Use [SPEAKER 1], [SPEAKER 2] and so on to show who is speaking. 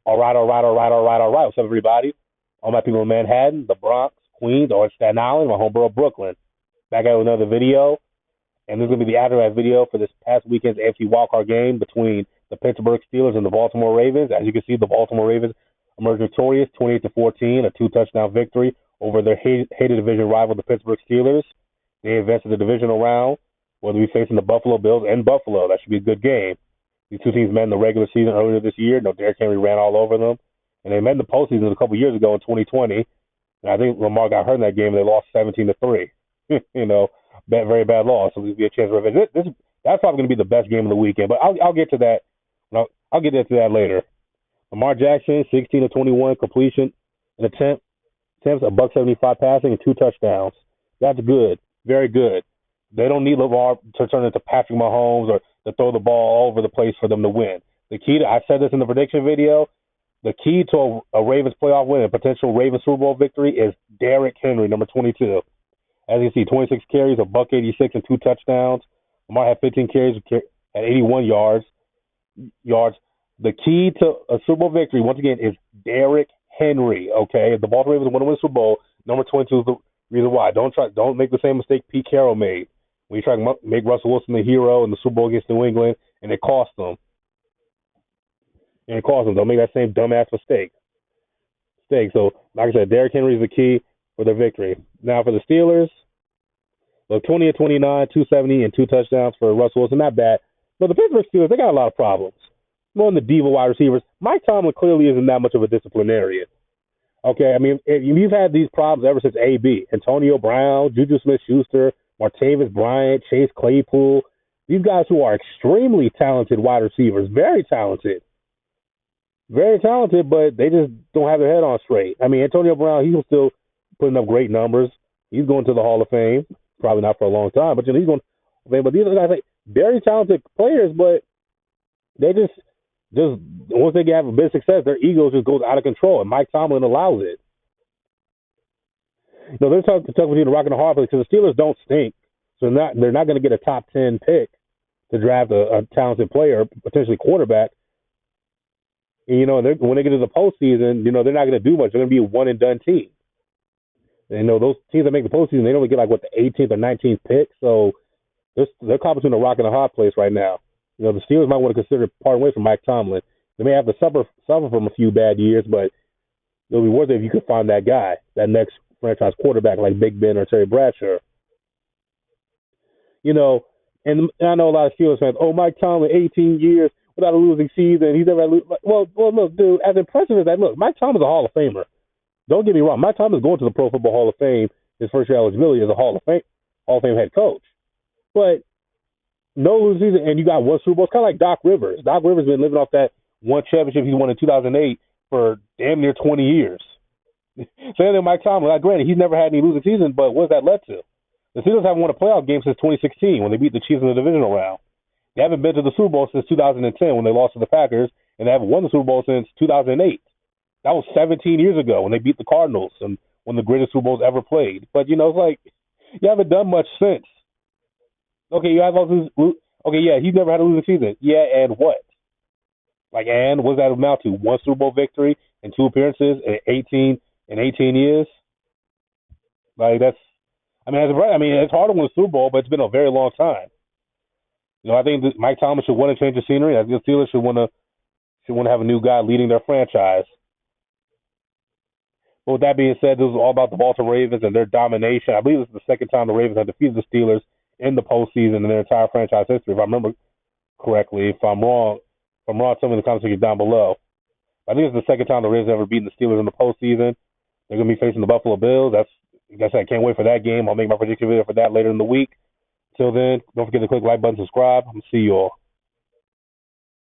[SPEAKER 1] All right. What's up, everybody? All my people in Manhattan, the Bronx, Queens, or Staten Island, my home borough, Brooklyn. Back out with another video, and this is going to be the aftermath video for this past weekend's AFC wildcard game between the Pittsburgh Steelers and the Baltimore Ravens. As you can see, the Baltimore Ravens emerged victorious, 28-14, a two-touchdown victory over their hated division rival, the Pittsburgh Steelers. They advanced to the divisional round, where they'll be facing the Buffalo Bills in Buffalo. That should be a good game. These two teams met in the regular season earlier this year. No, Derrick Henry ran all over them. And they met in the postseason a couple years ago in 2020. And I think Lamar got hurt in that game, and they lost 17-3. Very bad loss. So there'll be a chance for revenge. That's probably going to be the best game of the weekend. But I'll get to that. I'll get into that later. Lamar Jackson, 16-21 completion and attempts, a $175 passing, and 2 touchdowns. That's good. Very good. They don't need Lamar to turn into Patrick Mahomes or to throw the ball all over the place for them to win. I said this in the prediction video, the key to a Ravens playoff win and potential Ravens Super Bowl victory is Derrick Henry, number 22. As you can see, 26 carries, $186, and 2 touchdowns. Lamar had 15 carries at 81 yards. The key to a Super Bowl victory, once again, is Derrick Henry, okay? If the Baltimore Ravens want to win the Super Bowl, number 22 is the reason why. Don't make the same mistake Pete Carroll made when you try to make Russell Wilson the hero in the Super Bowl against New England, and it cost them. Don't make that same dumbass mistake. So, like I said, Derrick Henry is the key for their victory. Now, for the Steelers, look, 20-29, 270, and 2 touchdowns for Russell Wilson. Not bad. But the Pittsburgh Steelers, they got a lot of problems. More than the diva wide receivers. Mike Tomlin clearly isn't that much of a disciplinarian. Okay, I mean, you've had these problems ever since AB. Antonio Brown, Juju Smith-Schuster, Martavis Bryant, Chase Claypool. These guys who are extremely talented wide receivers, very talented, but they just don't have their head on straight. I mean, Antonio Brown, he's still putting up great numbers. He's going to the Hall of Fame. Probably not for a long time, but he's going to the Hall of Fame. But these are guys, like, very talented players, but they just once they have a bit of success, their ego just goes out of control, and Mike Tomlin allows it. They're talking between the rock and the hard place because the Steelers don't stink, so they're not going to get a top 10 pick to draft a talented player, potentially quarterback. And, when they get to the postseason, they're not going to do much. They're going to be a one-and-done team. And, those teams that make the postseason, they only get the 18th or 19th pick. So they're caught between a rock and a hard place right now. The Steelers might want to consider parting ways from Mike Tomlin. They may have to suffer from a few bad years, but it'll be worth it if you could find that guy, that next franchise quarterback like Big Ben or Terry Bradshaw. And I know a lot of Steelers fans, Mike Tomlin, 18 years without a losing season. He's never had well, look, dude, as impressive as that, look, Mike Tomlin's a Hall of Famer. Don't get me wrong. Mike Tomlin's going to the Pro Football Hall of Fame, his first year eligibility as a Hall of Fame head coach. But no losing season, and you got one Super Bowl. It's kind of like Doc Rivers. Doc Rivers has been living off that one championship he won in 2008 for damn near 20 years. Same thing Mike Tomlin. Granted, he's never had any losing season, but what has that led to? The Steelers haven't won a playoff game since 2016 when they beat the Chiefs in the divisional round. They haven't been to the Super Bowl since 2010 when they lost to the Packers, and they haven't won the Super Bowl since 2008. That was 17 years ago when they beat the Cardinals and one of the greatest Super Bowls ever played. But, it's like you haven't done much since. Okay, he's never had a losing season. Yeah, and what? And what does that amount to? 1 Super Bowl victory and 2 appearances in 18 years? It's hard to win a Super Bowl, but it's been a very long time. I think that Mike Tomlin should want to change the scenery. I think the Steelers should want to have a new guy leading their franchise. But with that being said, this is all about the Baltimore Ravens and their domination. I believe this is the second time the Ravens have defeated the Steelers in the postseason in their entire franchise history, if I remember correctly. If I'm wrong, tell me in the comment section down below. I think it's the second time the Ravens have ever beaten the Steelers in the postseason. They're going to be facing the Buffalo Bills. I can't wait for that game. I'll make my prediction video for that later in the week. Till then, don't forget to click like button, subscribe. I'm going to see you all.